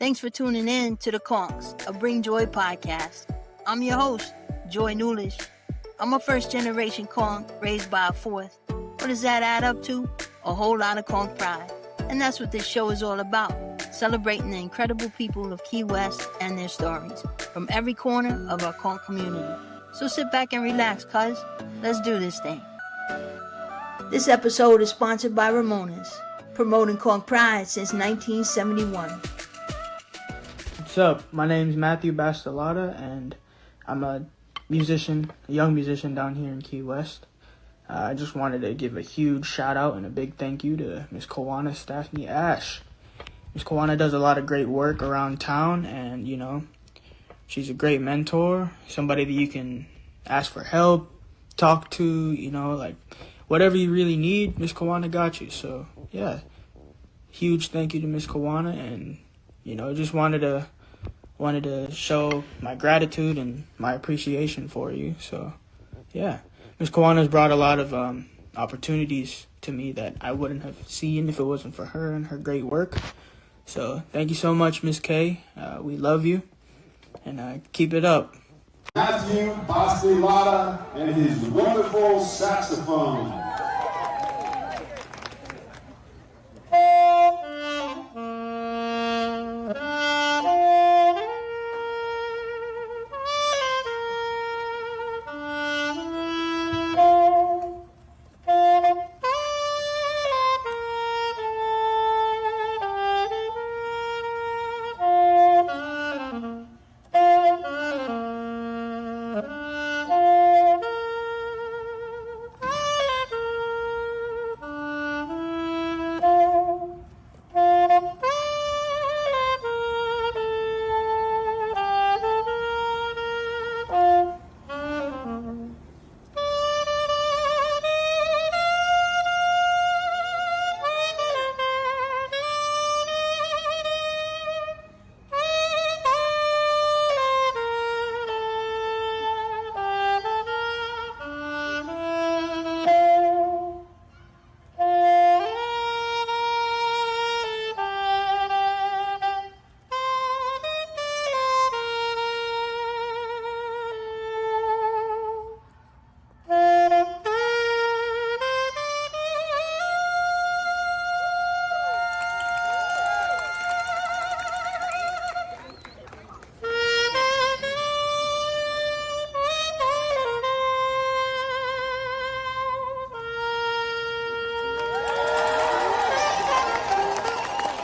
Thanks for tuning in to the Conchs, a Bring Joy podcast. I'm your host, Joy Nulisch. I'm a first-generation Conch raised by a fourth. What does that add up to? A whole lot of Conch pride. And that's what this show is all about, celebrating the incredible people of Key West and their stories from every corner of our Conch community. So sit back and relax, cuz. Let's do this thing. This episode is sponsored by Ramona's, promoting Conch pride since 1971. What's up? My name's Matthew Bastelata, and I'm a musician, a young musician down here in Key West. I just wanted to give a huge shout out and a big thank you to Miss Kawana Staffney-Ashe. Miss Kawana does a lot of great work around town, and she's a great mentor, somebody that you can ask for help, talk to, like whatever you really need, Miss Kawana got you. So yeah, huge thank you to Miss Kawana, and just wanted to show my gratitude and my appreciation for you. So yeah, Miss Kawana's brought a lot of opportunities to me that I wouldn't have seen if it wasn't for her and her great work. So thank you so much, Miss K. We love you, and keep it up. Matthew Bastelata and his wonderful saxophone.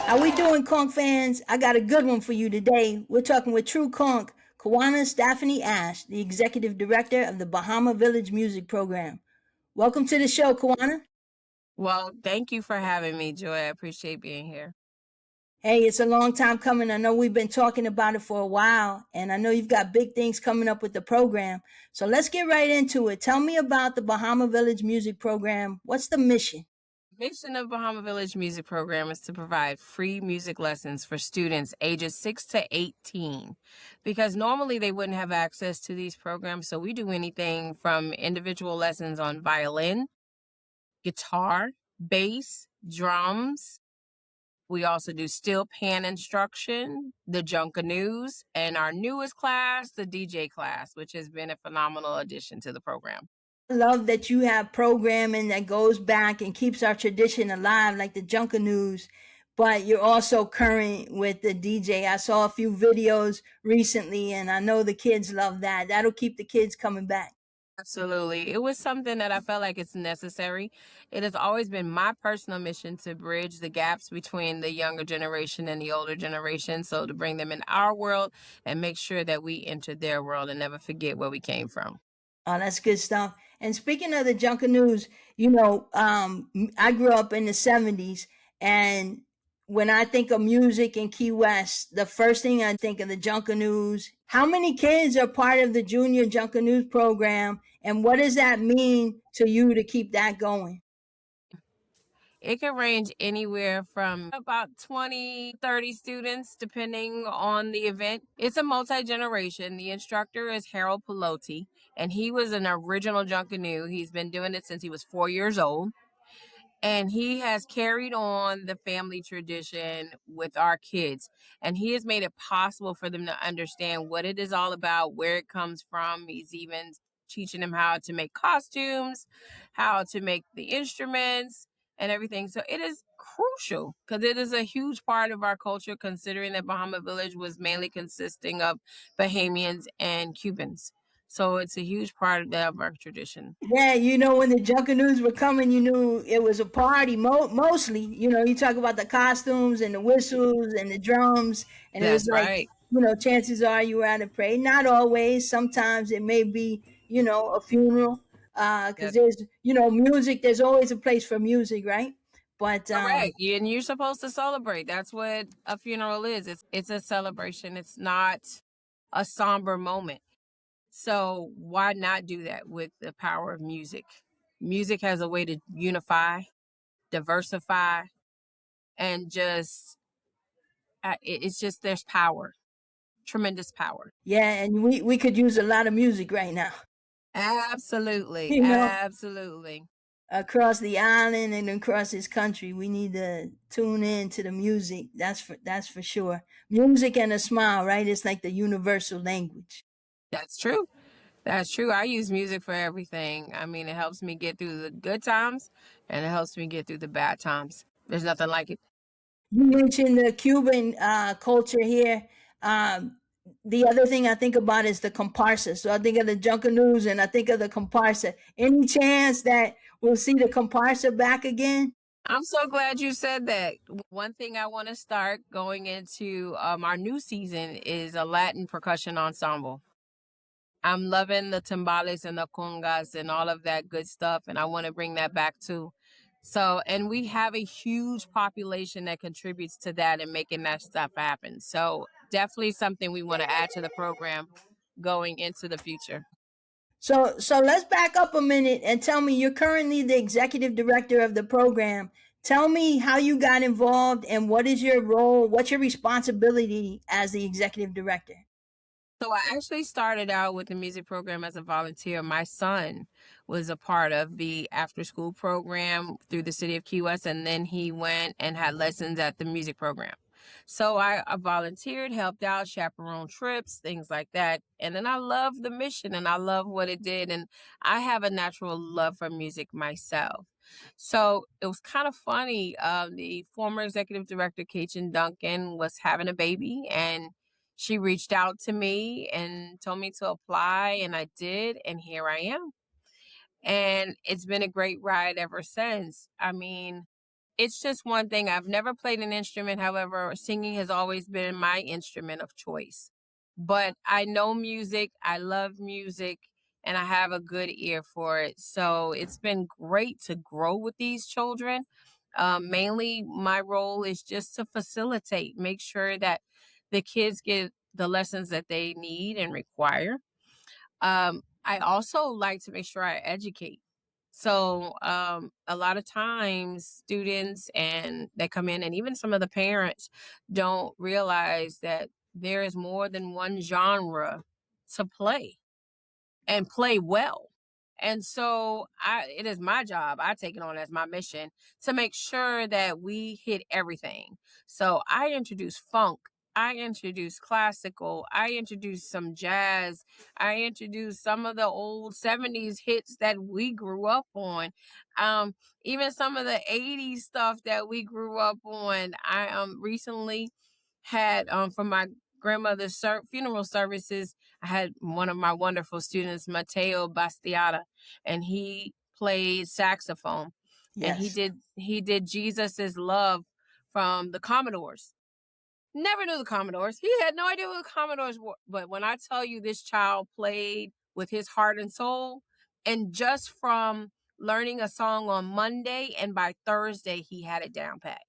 How we doing, Conch fans? I got a good one for you today. We're talking with true Conch, Kawana Staffney-Ashe, the executive director of the Bahama Village Music Program. Welcome to the show, Kawana. Well, thank you for having me, Joy. I appreciate being here. Hey, it's a long time coming. I know we've been talking about it for a while, and I know you've got big things coming up with the program. So let's get right into it. Tell me about the Bahama Village Music Program. What's the mission? Mission of Bahama Village Music Program is to provide free music lessons for students ages 6 to 18, because normally they wouldn't have access to these programs. So we do anything from individual lessons on violin, guitar, bass, drums. We also do steel pan instruction, the Junkanoos, and our newest class, the DJ class, which has been a phenomenal addition to the program. I love that you have programming that goes back and keeps our tradition alive, like the Junkanoos, but you're also current with the DJ. I saw a few videos recently, and I know the kids love that. That'll keep the kids coming back. Absolutely. It was something that I felt like it's necessary. It has always been my personal mission to bridge the gaps between the younger generation and the older generation. So to bring them in our world and make sure that we enter their world and never forget where we came from. Oh, that's good stuff. And speaking of the Junkanoo's, I grew up in the 70s, and when I think of music in Key West, the first thing I think of the Junkanoo's. How many kids are part of the Junior Junkanoo's program, and what does that mean to you to keep that going? It can range anywhere from about 20, 30 students, depending on the event. It's a multi-generation. The instructor is Harold Pelotti, and he was an original Junkanoo. He's been doing it since he was 4 years old. And he has carried on the family tradition with our kids. And he has made it possible for them to understand what it is all about, where it comes from. He's even teaching them how to make costumes, how to make the instruments and everything. So it is crucial because it is a huge part of our culture, considering that Bahama Village was mainly consisting of Bahamians and Cubans. So it's a huge part of our tradition. Yeah, when the Junkanoos were coming, you knew it was a party. Mostly, you talk about the costumes and the whistles and the drums, and it was That's like, right. chances are you were at a parade. Not always. Sometimes it may be, a funeral. Because That's there's, music. There's always a place for music, right? But correct. And you're supposed to celebrate. That's what a funeral is. It's a celebration. It's not a somber moment. So why not do that with the power of music? Music has a way to unify, diversify, and it's just there's power, tremendous power. yeah, and we could use a lot of music right now. Absolutely, You know, absolutely. across the island and across this country, we need to tune in to the music. That's for sure. Music and a smile, right? It's like the universal language. That's true. That's true. I use music for everything. I mean, it helps me get through the good times and it helps me get through the bad times. There's nothing like it. You mentioned the Cuban culture here. The other thing I think about is the comparsa. So I think of the Junkanoos and I think of the comparsa. Any chance that we'll see the comparsa back again? I'm so glad you said that. One thing I want to start going into our new season is a Latin percussion ensemble. I'm loving the timbales and the congas and all of that good stuff, and I want to bring that back too. So, and we have a huge population that contributes to that and making that stuff happen. So, definitely something we want to add to the program going into the future. So let's back up a minute and tell me, you're currently the executive director of the program. Tell me how you got involved and what is your role? What's your responsibility as the executive director? So I actually started out with the music program as a volunteer. My son was a part of the after school program through the city of Key West, and then he went and had lessons at the music program. So I volunteered, helped out, chaperoned trips, things like that. And then I love the mission and I love what it did. And I have a natural love for music myself. So it was kind of funny. The former executive director, Kachen Duncan, was having a baby, and she reached out to me and told me to apply, and I did, and here I am. And it's been a great ride ever since. I mean, it's just one thing. I've never played an instrument. However, singing has always been my instrument of choice. But I know music, I love music, and I have a good ear for it. So it's been great to grow with these children. Mainly, my role is just to facilitate, make sure that the kids get the lessons that they need and require. I also like to make sure I educate. So a lot of times students and that come in and even some of the parents don't realize that there is more than one genre to play and play well. And so it is my job. I take it on as my mission to make sure that we hit everything. So I introduce funk. I introduce classical. I introduce some jazz. I introduce some of the old 70s hits that we grew up on. Even some of the 80s stuff that we grew up on. I recently had from my grandmother's funeral services, I had one of my wonderful students, Mateo Bastiata, and he played saxophone. And Yes. he did Jesus is Love from the Commodores. Never knew the Commodores. He had no idea what the Commodores were. But when I tell you this child played with his heart and soul, and just from learning a song on Monday, and by Thursday, he had it down pat.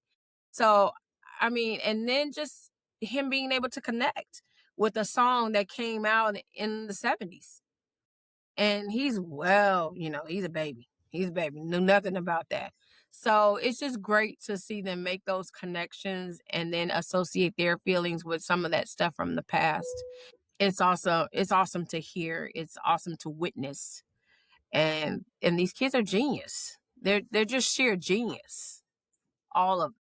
So, I mean, and then just him being able to connect with a song that came out in the 70s. And he's he's a baby. He's a baby. Knew nothing about that. So it's just great to see them make those connections and then associate their feelings with some of that stuff from the past. It's awesome to hear. It's awesome to witness. And these kids are genius. They're just sheer genius, all of them.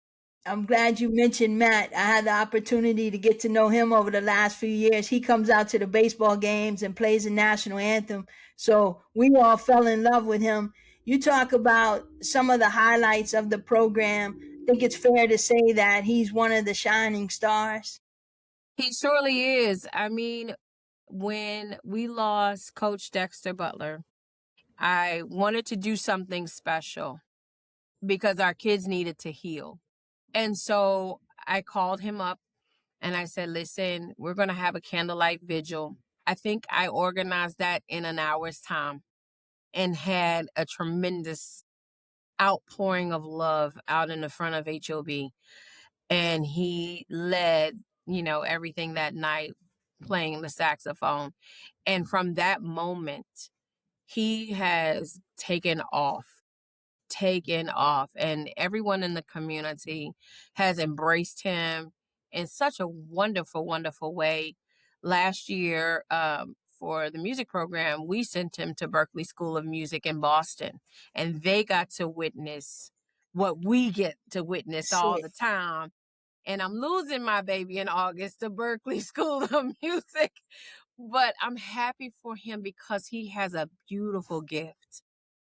I'm glad you mentioned Matt. I had the opportunity to get to know him over the last few years. He comes out to the baseball games and plays the national anthem. So we all fell in love with him. You talk about some of the highlights of the program. I think it's fair to say that he's one of the shining stars. He surely is. I mean, when we lost Coach Dexter Butler, I wanted to do something special because our kids needed to heal. And so I called him up and I said, listen, we're going to have a candlelight vigil. I think I organized that in an hour's time and had a tremendous outpouring of love out in the front of HOB. And he led, everything that night playing the saxophone. And from that moment, he has taken off, and everyone in the community has embraced him in such a wonderful, wonderful way. Last year, for the music program, we sent him to Berklee School of Music in Boston, and they got to witness what we get to witness all the time. And I'm losing my baby in August to Berklee School of Music, but I'm happy for him because he has a beautiful gift.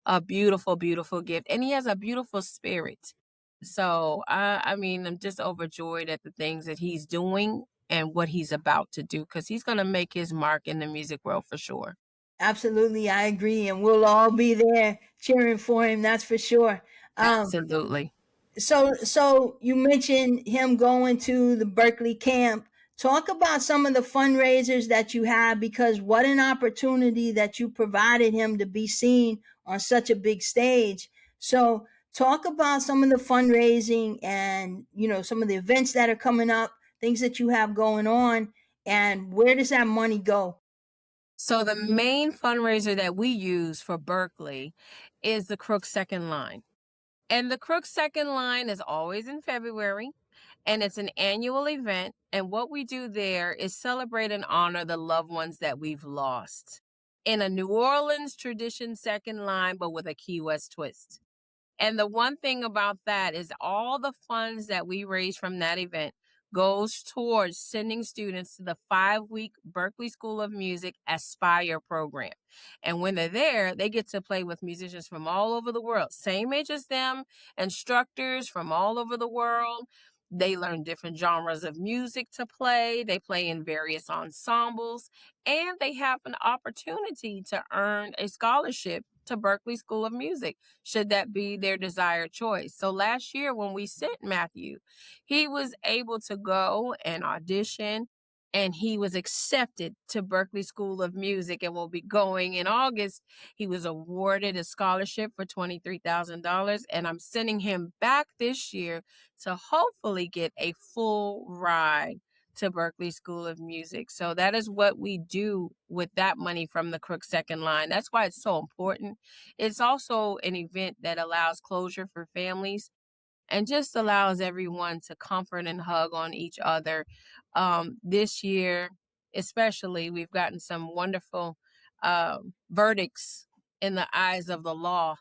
A beautiful, beautiful gift. And he has a beautiful spirit. So, I mean, I'm just overjoyed at the things that he's doing and what he's about to do, because he's going to make his mark in the music world for sure. Absolutely, I agree. And we'll all be there cheering for him, that's for sure. Absolutely. So you mentioned him going to the Berklee camp. Talk about some of the fundraisers that you have, because what an opportunity that you provided him to be seen on such a big stage. So talk about some of the fundraising and, some of the events that are coming up, things that you have going on, and where does that money go? So the main fundraiser that we use for Berklee is the Crook Second Line. And the Crook Second Line is always in February, and it's an annual event. And what we do there is celebrate and honor the loved ones that we've lost in a New Orleans tradition second line, but with a Key West twist. And the one thing about that is all the funds that we raise from that event goes towards sending students to the 5-week Berklee School of Music Aspire program. And when they're there, they get to play with musicians from all over the world, same age as them, instructors from all over the world. They learn different genres of music to play. They play in various ensembles, and they have an opportunity to earn a scholarship to Berklee School of Music, should that be their desired choice. So last year when we sent Matthew, he was able to go and audition, and he was accepted to Berklee School of Music and will be going in August. He was awarded a scholarship for $23,000, and I'm sending him back this year to hopefully get a full ride to Berklee School of Music. So that is what we do with that money from the Crook Second Line. That's why it's so important. It's also an event that allows closure for families and just allows everyone to comfort and hug on each other. This year, especially, we've gotten some wonderful verdicts in the eyes of the law.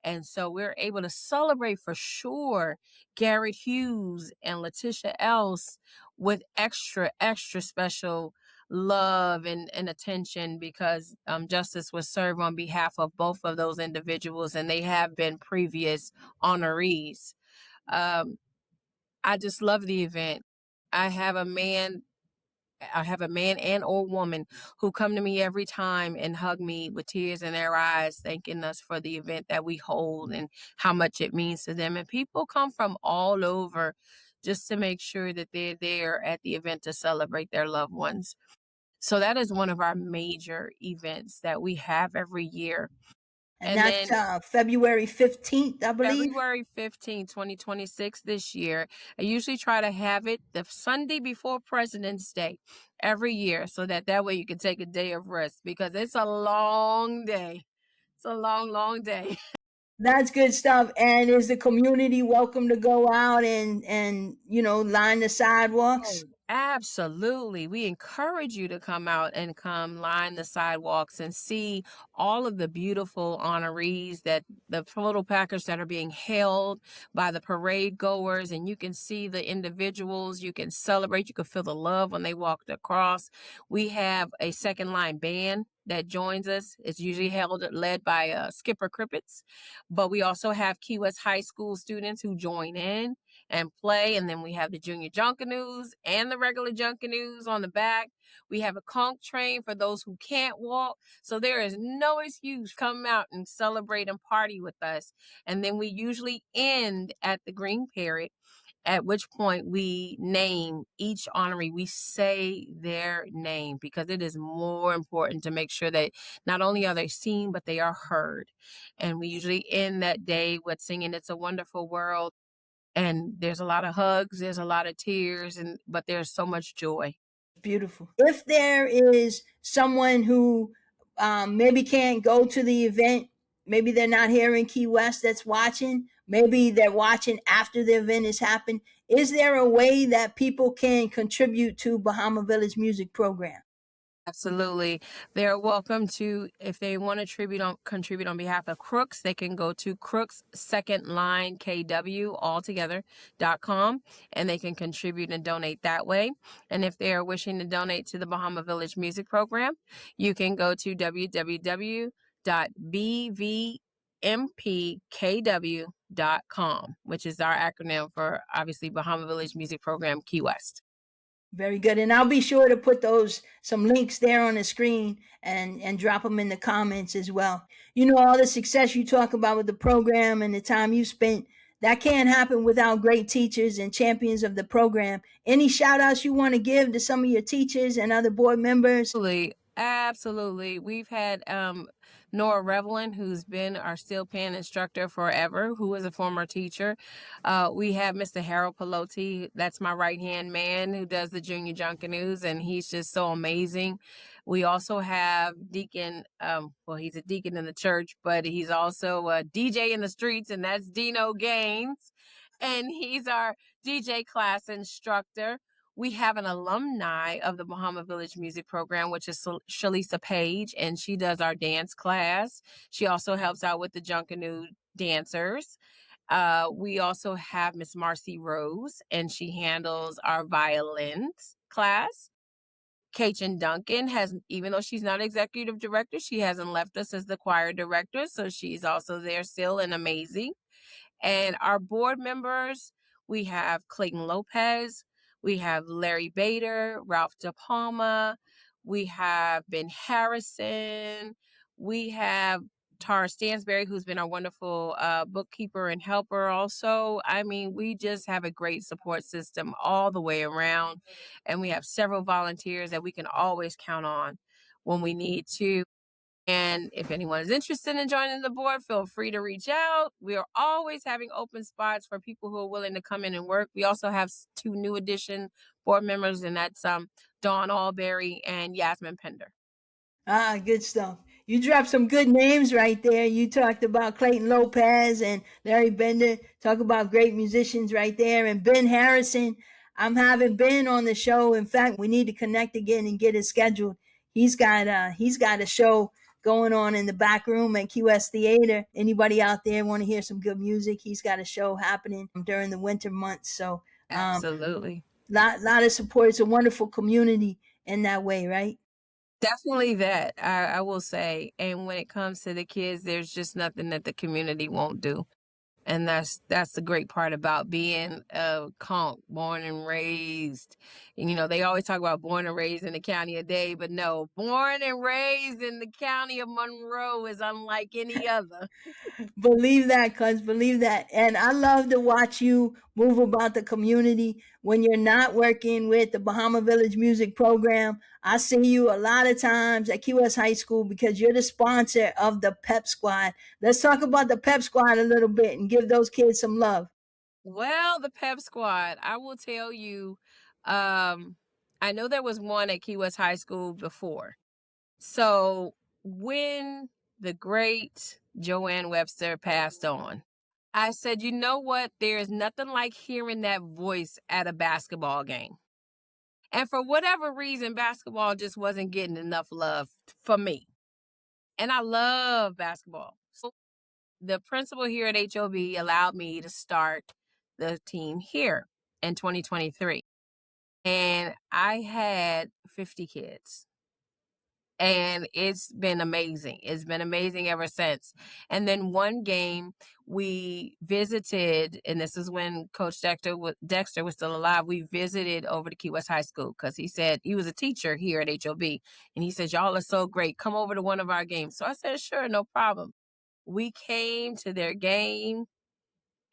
And so we're able to celebrate for sure Garrett Hughes and Letitia Else with extra, extra special love and attention, because justice was served on behalf of both of those individuals, and they have been previous honorees. I just love the event. I have a man and or woman who come to me every time and hug me with tears in their eyes, thanking us for the event that we hold and how much it means to them. And people come from all over just to make sure that they're there at the event to celebrate their loved ones. So that is one of our major events that we have every year. And that's February 15th, I believe. February 15th, 2026 this year. I usually try to have it the Sunday before President's Day every year, so that way you can take a day of rest, because it's a long day. It's a long, long day. That's good stuff. And is the community welcome to go out and line the sidewalks? Absolutely. We encourage you to come out and come line the sidewalks and see all of the beautiful honorees, that the photo packers that are being held by the parade goers. And you can see the individuals, you can celebrate, you can feel the love when they walked across. We have a second line band that joins us. It's usually led by Skipper Crippets, but we also have Key West High School students who join in and play. And then we have the junior Junkanoos and the regular Junkanoos on the back. We have a conch train for those who can't walk. So there is no excuse. Come out and celebrate and party with us. And then we usually end at the Green Parrot, at which point we name each honoree. We say their name because it is more important to make sure that not only are they seen, but they are heard. And we usually end that day with singing It's a Wonderful World. And there's a lot of hugs, there's a lot of tears, but there's so much joy. Beautiful. If there is someone who maybe can't go to the event, maybe they're not here in Key West that's watching, maybe they're watching after the event has happened, is there a way that people can contribute to Bahama Village Music Program? Absolutely. They're welcome to, if they want to contribute on behalf of Crooks, they can go to Crooks Second Line KW altogether.com and they can contribute and donate that way. And if they are wishing to donate to the Bahama Village Music Program, you can go to www.bvmpkw.com, which is our acronym for obviously Bahama Village Music Program Key West. Very good. And I'll be sure to put some links there on the screen and drop them in the comments as well. You know, all the success you talk about with the program and the time you spent, that can't happen without great teachers and champions of the program. Any shout outs you want to give to some of your teachers and other board members? Absolutely. We've had Nora Revelin, who's been our steel pan instructor forever, who is a former teacher. We have Mr. Harold Pelosi, that's my right-hand man who does the junior Junkanoos, and he's just so amazing. We also have Deacon, well, he's a deacon in the church, but he's also a DJ in the streets, and that's Dino Gaines, and he's our DJ class instructor. We have an alumni of the Bahama Village Music Program, which is Shalisa Page, and she does our dance class. She also helps out with the Junkanoo dancers. We also have Miss Marcy Rose, and she handles our violins class. Kachen Duncan even though she's not executive director, she hasn't left us as the choir director, so she's also there still and amazing. And our board members, we have Clayton Lopez, we have Larry Bader, Ralph De Palma, we have Ben Harrison, we have Tara Stansberry, who's been our wonderful bookkeeper and helper also. I mean, we just have a great support system all the way around. And we have several volunteers that we can always count on when we need to. And if anyone is interested in joining the board, feel free to reach out. We are always having open spots for people who are willing to come in and work. We also have 2 new addition board members, and that's Dawn Alberry and Yasmin Pender. Ah, good stuff. You dropped some good names right there. You talked about Clayton Lopez and Larry Bender. Talk about great musicians right there. And Ben Harrison. I'm having Ben on the show. In fact, we need to connect again and get it scheduled. He's got a show going on in the back room at Key West Theater. Anybody out there want to hear some good music? He's got a show happening during the winter months. So absolutely, lot of support. It's a wonderful community in that way, right? Definitely that, I will say. And when it comes to the kids, there's just nothing that the community won't do. And that's the great part about being a Conch, born and raised. And, you know, they always talk about born and raised in the county of Dade, but no, born and raised in the county of Monroe is unlike any other. Believe that, cuz believe that. And I love to watch you move about the community when you're not working with the Bahama Village Music Program. I see you a lot of times at Key West High School because you're the sponsor of the Pep Squad. Let's talk about the Pep Squad a little bit and give those kids some love. Well, the Pep Squad, I will tell you, I know there was one at Key West High School before. So when the great Joanne Webster passed on, I said, you know what? There is nothing like hearing that voice at a basketball game. And for whatever reason, basketball just wasn't getting enough love for me. And I love basketball. So the principal here at HOB allowed me to start the team here in 2023. And I had 50 kids. And it's been amazing. It's been amazing ever since. And then one game we visited, and this is when Coach Dexter was still alive. We visited over to Key West High School because he said he was a teacher here at HOB. And he said, y'all are so great. Come over to one of our games. So I said, sure, no problem. We came to their game,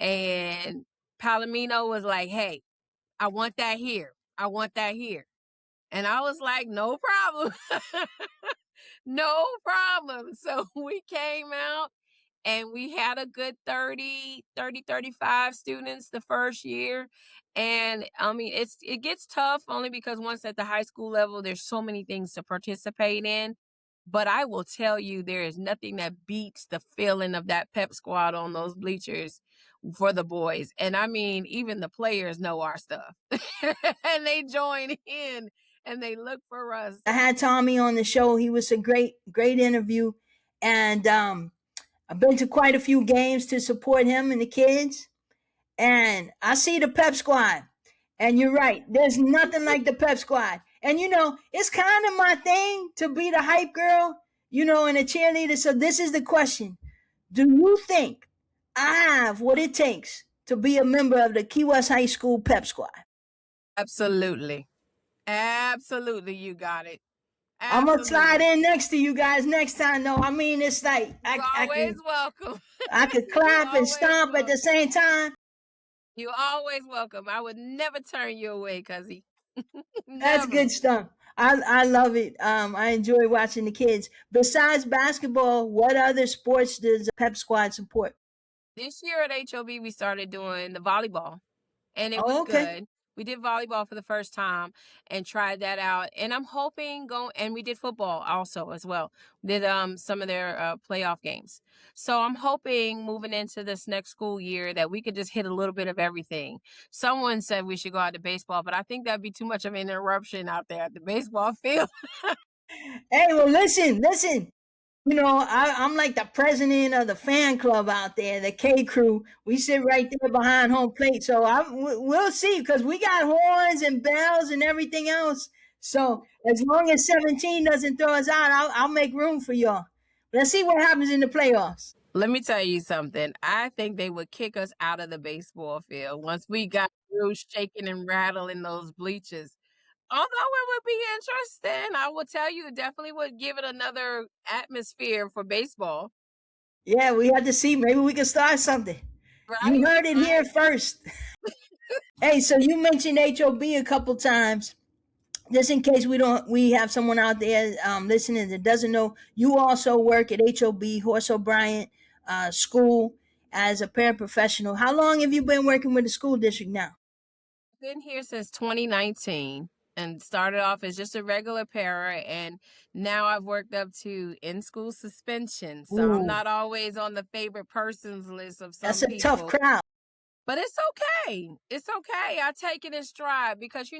and Palomino was like, hey, I want that here. I want that here. And I was like, no problem. No problem. So we came out and we had a good 35 students the first year. And I mean, it gets tough only because once at the high school level, there's so many things to participate in. But I will tell you, there is nothing that beats the feeling of that pep squad on those bleachers for the boys. And I mean, even the players know our stuff and they join in and they look for us. I had Tommy on the show. He was a great interview. And I've been to quite a few games to support him and the kids. And I see the pep squad. And you're right. There's nothing like the pep squad. And, it's kind of my thing to be the hype girl, and a cheerleader. So this is the question. Do you think I have what it takes to be a member of the Key West High School pep squad? Absolutely. Absolutely, you got it. Absolutely. I'm gonna slide in next to you guys next time. though. I mean, it's like always welcome. I could clap and stomp at the same time. You're always welcome. I would never turn you away, Cuzzy. That's good stuff. I love it. I enjoy watching the kids. Besides basketball, what other sports does the pep squad support? This year at HOB, we started doing the volleyball, and it was good. We did volleyball for the first time and tried that out. And I'm hoping and we did football also as well. Did some of their playoff games. So I'm hoping moving into this next school year that we could just hit a little bit of everything. Someone said we should go out to baseball, but I think that'd be too much of an interruption out there at the baseball field. Hey, well, listen. I'm like the president of the fan club out there, the K crew. We sit right there behind home plate. So we'll see, because we got horns and bells and everything else. So as long as 17 doesn't throw us out, I'll make room for y'all. Let's see what happens in the playoffs. Let me tell you something. I think they would kick us out of the baseball field once we got through shaking and rattling those bleachers. Although it would be interesting, I will tell you, it definitely would give it another atmosphere for baseball. Yeah, we had to see. Maybe we can start something. Right, you heard it here first. Hey, so you mentioned HOB a couple times. Just in case we have someone out there listening that doesn't know, you also work at HOB, Horace O'Brien School, as a paraprofessional. How long have you been working with the school district now? I've been here since 2019. And started off as just a regular para, and now I've worked up to in-school suspension. So Ooh. I'm not always on the favorite persons list of some That's a people. tough crowd. But it's okay. It's okay. I take it in stride because,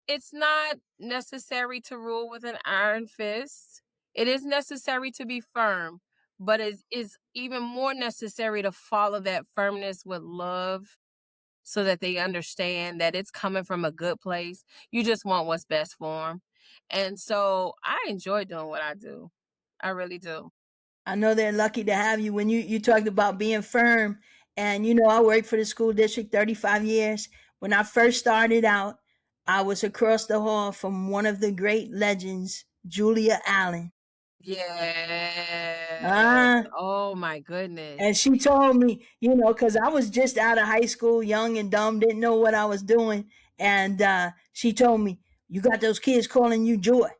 it's not necessary to rule with an iron fist. It is necessary to be firm, but it is even more necessary to follow that firmness with love, so that they understand that it's coming from a good place. You just want what's best for them. And so I enjoy doing what I do. I really do. I know they're lucky to have you. When you talked about being firm, and I worked for the school district 35 years. When I first started out, I was across the hall from one of the great legends, Julia Allen. Yeah. Oh my goodness. And she told me, because I was just out of high school, young and dumb, didn't know what I was doing. And she told me, you got those kids calling you Joy.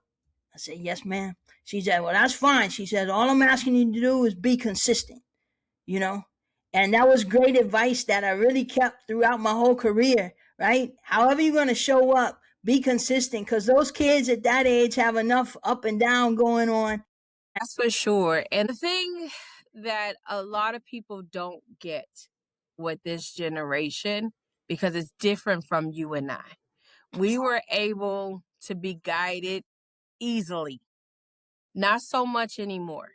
I said, yes, ma'am. She said, well, that's fine. She said, all I'm asking you to do is be consistent, And that was great advice that I really kept throughout my whole career, right? However you're going to show up, be consistent, because those kids at that age have enough up and down going on. That's for sure. And the thing that a lot of people don't get with this generation, because it's different from you and I. We were able to be guided easily. Not so much anymore.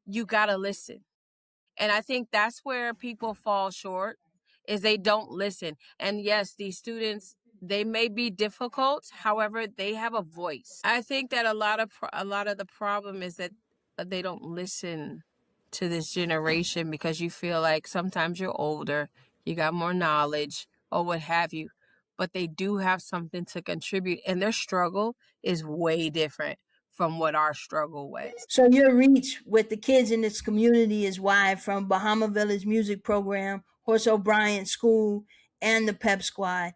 You got to listen. And I think that's where people fall short, is they don't listen. And yes, these students, they may be difficult. However, they have a voice. I think that a lot of the problem is that they don't listen to this generation because you feel like sometimes you're older, you got more knowledge or what have you, but they do have something to contribute, and their struggle is way different from what our struggle was. So your reach with the kids in this community is wide, from Bahama Village Music Program, Horace O'Brien School, and the Pep Squad.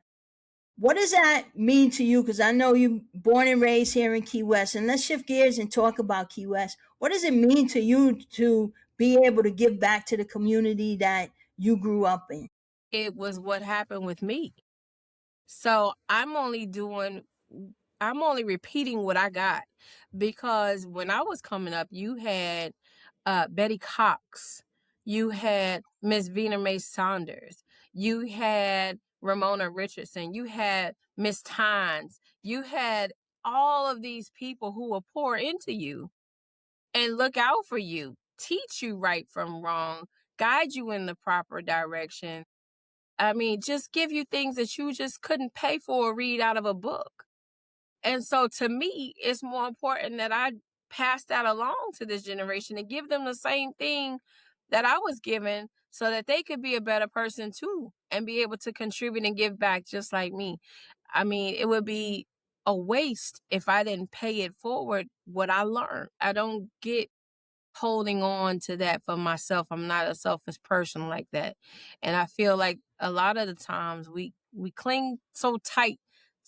What does that mean to you? Because I know you born and raised here in Key West, and let's shift gears and talk about Key West. What does it mean to you to be able to give back to the community that you grew up in? It was what happened with me. So I'm only repeating what I got, because when I was coming up, you had Betty Cox, you had Miss Vina Mae Saunders, you had Ramona Richardson, you had Miss Tynes, you had all of these people who will pour into you and look out for you, teach you right from wrong, guide you in the proper direction. I mean, just give you things that you just couldn't pay for or read out of a book. And so to me, it's more important that I pass that along to this generation and give them the same thing that I was given, so that they could be a better person too and be able to contribute and give back just like me. I mean, it would be a waste if I didn't pay it forward what I learned. I don't get holding on to that for myself. I'm not a selfish person like that. And I feel like a lot of the times we cling so tight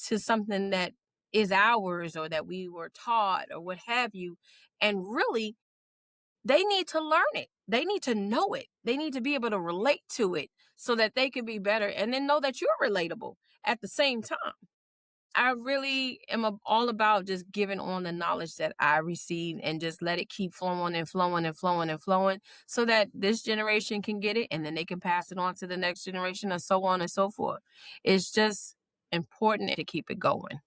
to something that is ours or that we were taught or what have you. And really, they need to learn it. They need to know it. They need to be able to relate to it so that they can be better, and then know that you're relatable at the same time. I really am all about just giving on the knowledge that I received and just let it keep flowing and flowing and flowing and flowing, so that this generation can get it and then they can pass it on to the next generation, and so on and so forth. It's just important to keep it going,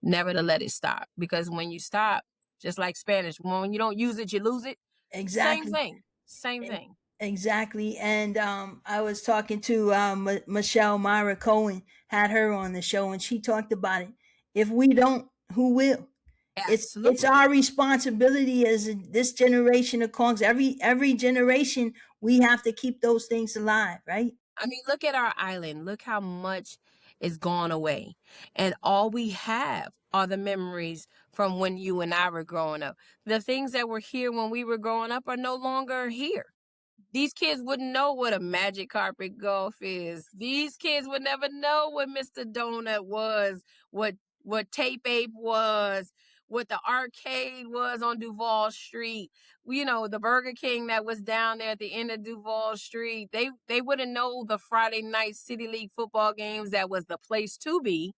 never to let it stop. Because when you stop, just like Spanish, when you don't use it, you lose it. Exactly. Same thing. Exactly. And I was talking to Michelle Myra Cohen, had her on the show, and she talked about it. If we don't, who will? Absolutely. It's our responsibility as this generation of Conchs. Every generation, we have to keep those things alive, right? I mean, look at our island. Look how much is gone away. And all we have are the memories from when you and I were growing up. The things that were here when we were growing up are no longer here. These kids wouldn't know what a magic carpet golf is. These kids would never know what Mr. Donut was, what Tape Ape was, what the arcade was on Duval Street. You know, the Burger King that was down there at the end of Duval Street. They wouldn't know the Friday night City League football games that was the place to be.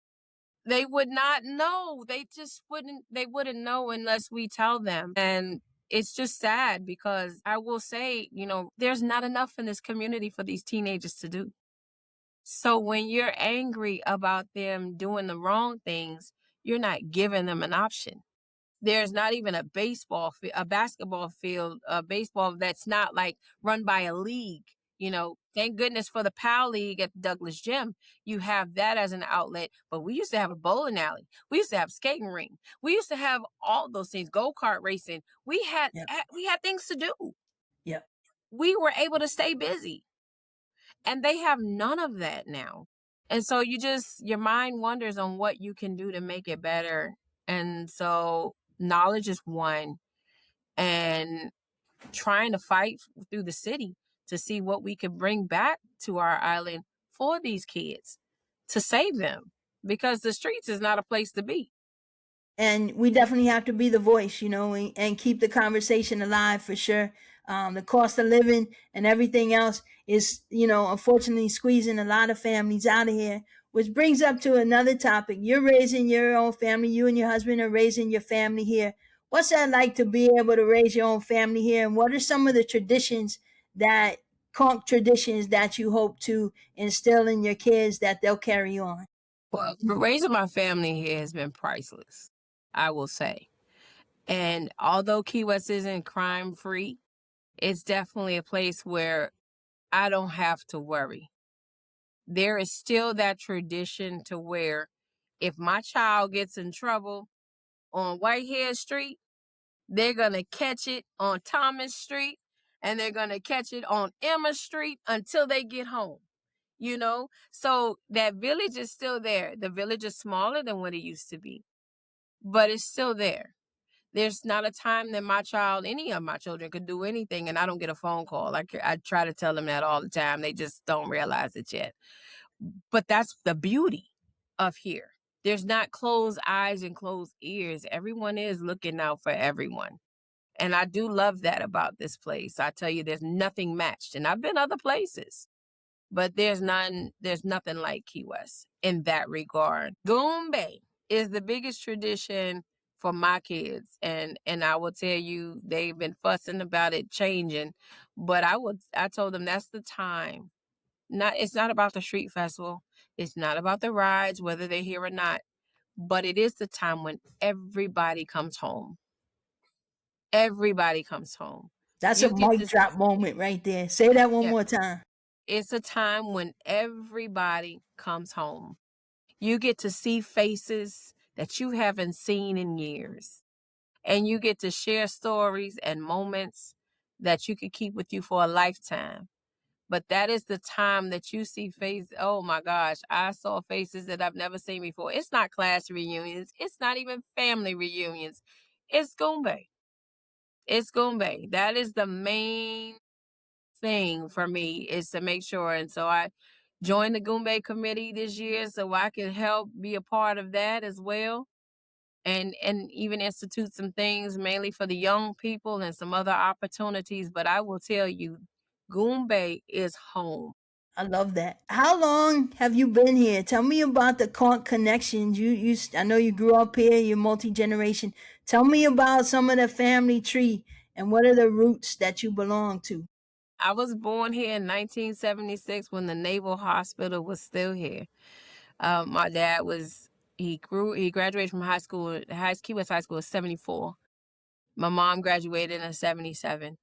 They would not know. They wouldn't know unless we tell them. And it's just sad, because I will say, there's not enough in this community for these teenagers to do. So when you're angry about them doing the wrong things, you're not giving them an option. There's not even a basketball field, a baseball that's not like run by a league. Thank goodness for the PAL League at Douglas Gym. You have that as an outlet. But we used to have a bowling alley. We used to have skating ring. We used to have all those things, go-kart racing. We had things to do. Yeah. We were able to stay busy. And they have none of that now. And so your mind wanders on what you can do to make it better. And so knowledge is one, and trying to fight through the city to see what we could bring back to our island for these kids to save them, because the streets is not a place to be. And we definitely have to be the voice, and keep the conversation alive for sure. The cost of living and everything else is, unfortunately squeezing a lot of families out of here, which brings up to another topic. You're raising your own family. You and your husband are raising your family here. What's that like to be able to raise your own family here? And what are some of the Conch traditions that you hope to instill in your kids that they'll carry on? Well, raising my family here has been priceless, I will say. And although Key West isn't crime free, it's definitely a place where I don't have to worry. There is still that tradition to where if my child gets in trouble on Whitehead Street, they're going to catch it on Thomas Street and they're going to catch it on Emma Street until they get home. You know, so that village is still there. The village is smaller than what it used to be, but it's still there. There's not a time that my child, any of my children, could do anything and I don't get a phone call. I try to tell them that all the time. They just don't realize it yet. But that's the beauty of here. There's not closed eyes and closed ears. Everyone is looking out for everyone. And I do love that about this place. I tell you, there's nothing matched. And I've been other places, but there's nothing like Key West in that regard. Goombay is the biggest tradition for my kids. And I will tell you, they've been fussing about it changing, but I told them that's the time. It's not about the street festival. It's not about the rides, whether they're here or not, but it is the time when everybody comes home. Everybody comes home. That's a mic drop moment right there. Say that one more time. It's a time when everybody comes home. You get to see faces that you haven't seen in years. And you get to share stories and moments that you could keep with you for a lifetime. But that is the time that you see faces. Oh my gosh, I saw faces that I've never seen before. It's not class reunions. It's not even family reunions. It's Goombay. It's Goombay. That is the main thing for me, is to make sure. And so I joined the Goombay committee this year so I can help be a part of that as well. And even institute some things mainly for the young people and some other opportunities. But I will tell you, Goombay is home. I love that. How long have you been here? Tell me about the Conch connections. I know you grew up here, you're multi-generation. Tell me about some of the family tree and what are the roots that you belong to? I was born here in 1976 when the Naval Hospital was still here. My dad he graduated from high school, Key West High School in 74. My mom graduated in 77.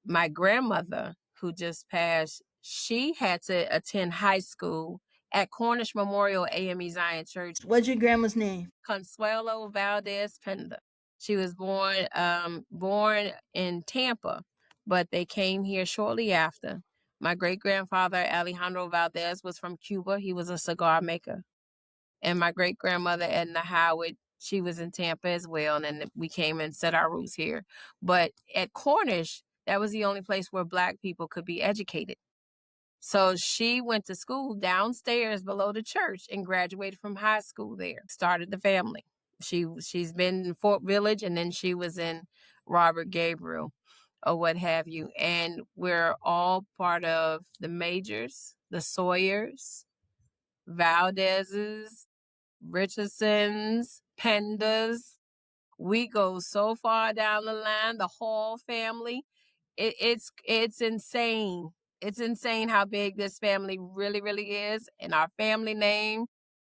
My grandmother, who just passed, she had to attend high school at Cornish Memorial AME Zion Church. What's your grandma's name? Consuelo Valdez Penda. She was born in Tampa, but they came here shortly after. My great-grandfather, Alejandro Valdez, was from Cuba. He was a cigar maker. And my great-grandmother, Edna Howard, she was in Tampa as well. And then we came and set our roots here. But at Cornish, that was the only place where Black people could be educated. So she went to school downstairs below the church and graduated from high school there. Started the family. She's been in Fort Village, and then she was in Robert Gabriel or what have you. And we're all part of the Majors, the Sawyers, Valdez's, Richardson's, Pendas. We go so far down the line, the Hall family. It's insane. It's insane how big this family really, really is. And our family name,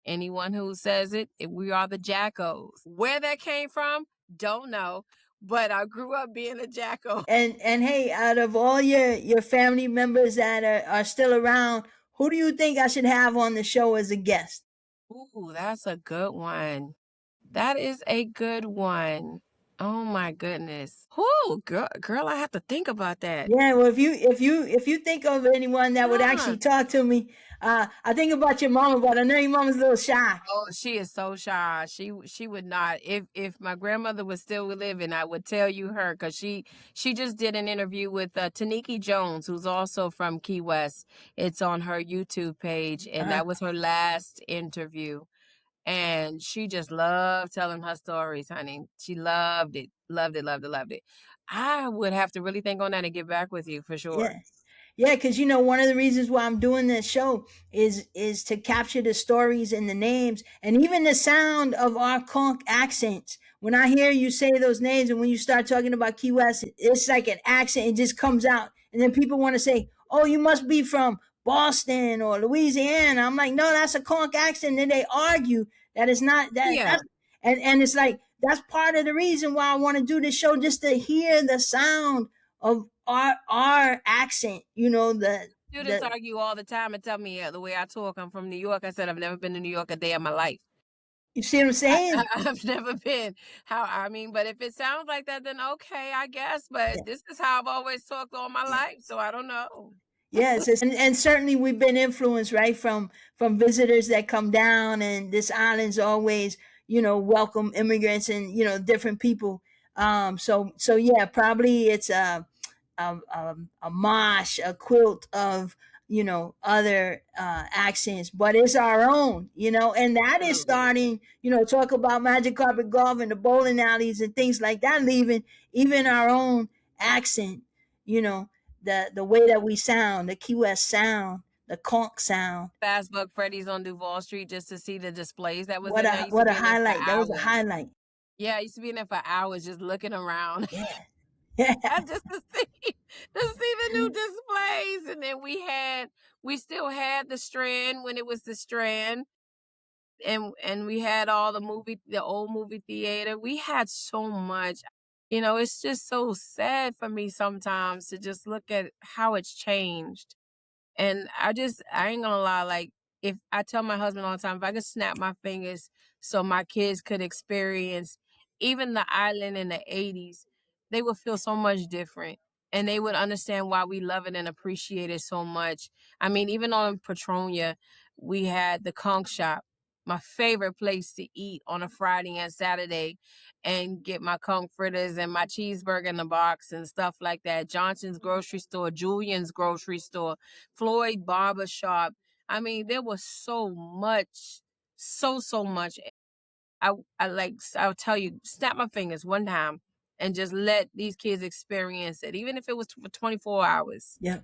anyone who says it, we are the Jackos. Where that came from, don't know. But I grew up being a Jacko. And hey, out of all your family members that are still around, who do you think I should have on the show as a guest? Ooh, that's a good one. That is a good one. Oh my goodness. Whoo, girl, I have to think about that. Yeah, well, if you think of anyone that would actually talk to me, I think about your mama, but I know your mama's a little shy. Oh, she is so shy. She would not. If my grandmother was still living, I would tell you her, because she just did an interview with Taniki Jones, who's also from Key West. It's on her YouTube page, and that was her last interview. And she just loved telling her stories, honey. She loved it. Loved it, loved it, loved it. I would have to really think on that and get back with you for sure. Yeah, because one of the reasons why I'm doing this show is to capture the stories and the names and even the sound of our Conch accents. When I hear you say those names and when you start talking about Key West, it's like an accent. It just comes out. And then people want to say, oh, you must be from Boston or Louisiana. I'm like, no, that's a Conch accent. And they argue that it's not that. Yeah. And it's like, that's part of the reason why I want to do this show, just to hear the sound of our accent. Students argue all the time and tell me the way I talk. I'm from New York. I said I've never been to New York a day of my life. You see what I'm saying? I've never been. But if it sounds like that, then okay, I guess. But this is how I've always talked all my life, so I don't know. Yes, and certainly we've been influenced, right, from visitors that come down, and this island's always, welcome immigrants and different people. So yeah, probably it's a mosh, a quilt of other accents, but it's our own, and that is starting. Talk about Magic Carpet Golf and the bowling alleys and things like that, leaving even our own accent. The way that we sound, the Key West sound, the Conch sound. Fast Buck Freddy's on Duval Street just to see the displays that was What in there. what a highlight! That was a highlight. Yeah, I used to be in there for hours just looking around. Yeah. Just to see the new displays. And then we still had the Strand when it was the Strand. And we had all the old movie theater. We had so much. It's just so sad for me sometimes to just look at how it's changed. And I ain't gonna lie, like, if I tell my husband all the time, if I could snap my fingers so my kids could experience even the island in the 80s, they would feel so much different. And they would understand why we love it and appreciate it so much. Even on Petronia, we had the Conch shop, my favorite place to eat on a Friday and Saturday and get my conch fritters and my cheeseburger in the box and stuff like that. Johnson's grocery store, Julian's grocery store, Floyd Barber Shop. There was so much, so much. I'll tell you, snap my fingers one time and just let these kids experience it, even if it was for 24 hours. Yeah.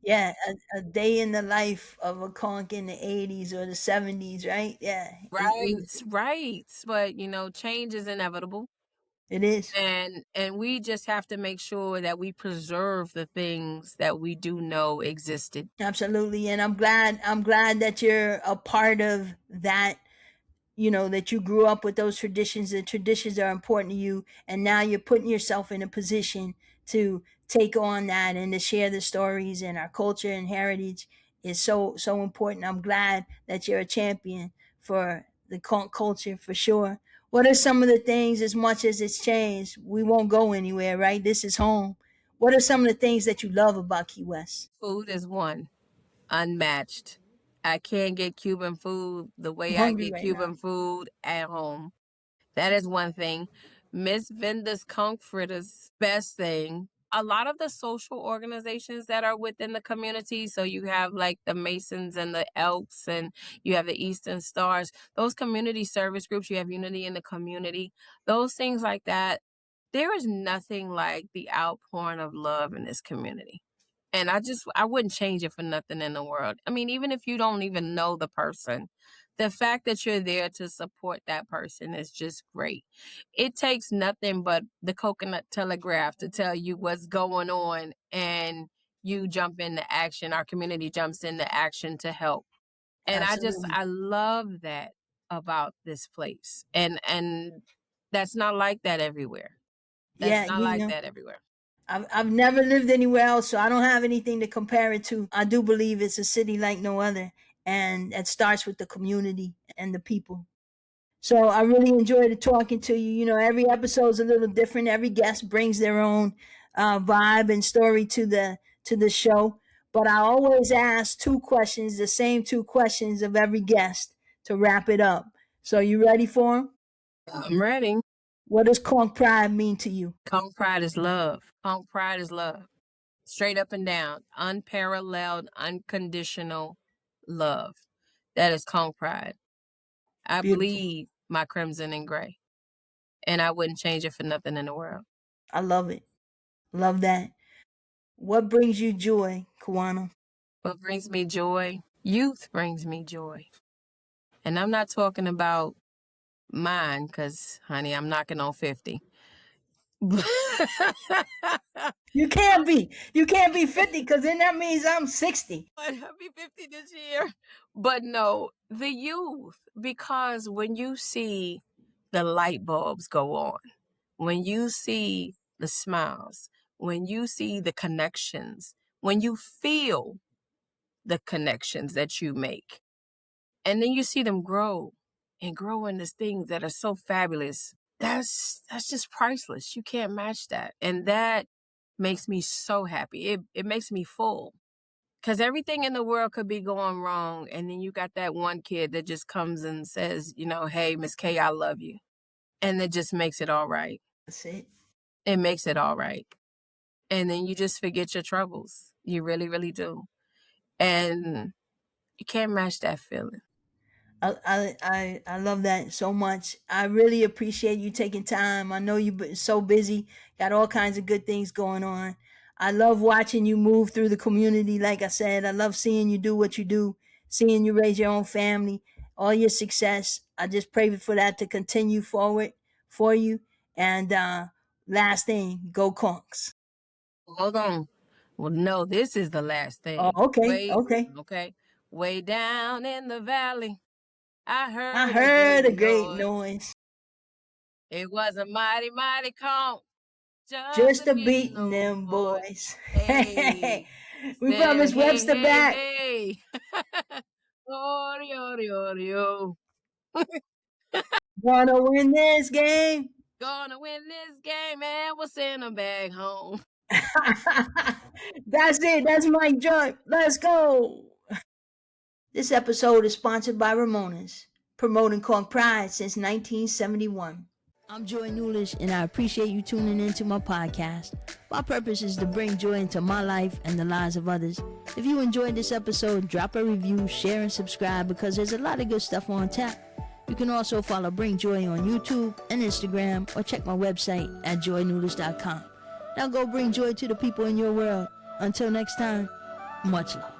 Yeah, a day in the life of a conch in the 80s or the 70s, right? Yeah. Right. But, change is inevitable. It is. And we just have to make sure that we preserve the things that we do know existed. Absolutely. And I'm glad that you're a part of that, that you grew up with those traditions. The traditions are important to you, and now you're putting yourself in a position to take on that and to share the stories, and our culture and heritage is so important. I'm glad that you're a champion for the culture, for sure. What are some of the things, as much as it's changed, we won't go anywhere, right? This is home. What are some of the things that you love about Key West? Food is one. Unmatched. I can't get Cuban food the way I get Cuban food at home. That is one thing. Miss Venda's conch fritters, best thing. A lot of the social organizations that are within the community, so you have like the Masons and the Elks, and you have the Eastern Stars, those community service groups, you have Unity in the Community, those things like that. There is nothing like the outpouring of love in this community. And I wouldn't change it for nothing in the world. Even if you don't even know the person, the fact that you're there to support that person is just great. It takes nothing but the Coconut Telegraph to tell you what's going on, and you jump into action. Our community jumps into action to help. And Absolutely. I love that about this place. And that's not like that everywhere. That's not like that everywhere. I've never lived anywhere else, so I don't have anything to compare it to. I do believe it's a city like no other, and it starts with the community and the people. So I really enjoyed talking to you. Every episode's a little different. Every guest brings their own vibe and story to the show. But I always ask two questions, the same two questions of every guest to wrap it up. So you ready for them? I'm ready. What does Conch pride mean to you? Conch pride is love. Conch pride is love. Straight up and down. Unparalleled, unconditional love. That is Conch pride. I bleed my crimson and gray. And I wouldn't change it for nothing in the world. I love it. Love that. What brings you joy, Kawana? What brings me joy? Youth brings me joy. And I'm not talking about mine, because, honey, I'm knocking on 50. You can't be. You can't be 50 because then that means I'm 60. I'll be 50 this year. But no, the youth, because when you see the light bulbs go on, when you see the smiles, when you see the connections, when you feel the connections that you make, and then you see them grow and grow into things that are so fabulous, that's just priceless. You can't match that. And that makes me so happy. It makes me full. Because everything in the world could be going wrong. And then you got that one kid that just comes and says, hey, Miss K, I love you. And it just makes it all right. That's it. It makes it all right. And then you just forget your troubles. You really, really do. And you can't match that feeling. I love that so much. I really appreciate you taking time. I know you've been so busy, got all kinds of good things going on. I love watching you move through the community. Like I said, I love seeing you do what you do, seeing you raise your own family, all your success. I just pray for that to continue forward for you. And last thing, go Conchs. Hold on. Well, no, this is the last thing. Oh, okay, okay. Okay. Way down in the valley, I heard a great noise. noise. It was a mighty, mighty conch. Just a beating them boys. Hey. We brought Miss Webster back. Hey. Oreo. Gonna win this game. Gonna win this game, and we'll send them back home. That's it. That's my joint. Let's go. This episode is sponsored by Ramona's, promoting Conch pride since 1971. I'm Joy Nulisch, and I appreciate you tuning into my podcast. My purpose is to bring joy into my life and the lives of others. If you enjoyed this episode, drop a review, share, and subscribe because there's a lot of good stuff on tap. You can also follow Bring Joy on YouTube and Instagram, or check my website at joynulisch.com. Now go bring joy to the people in your world. Until next time, much love.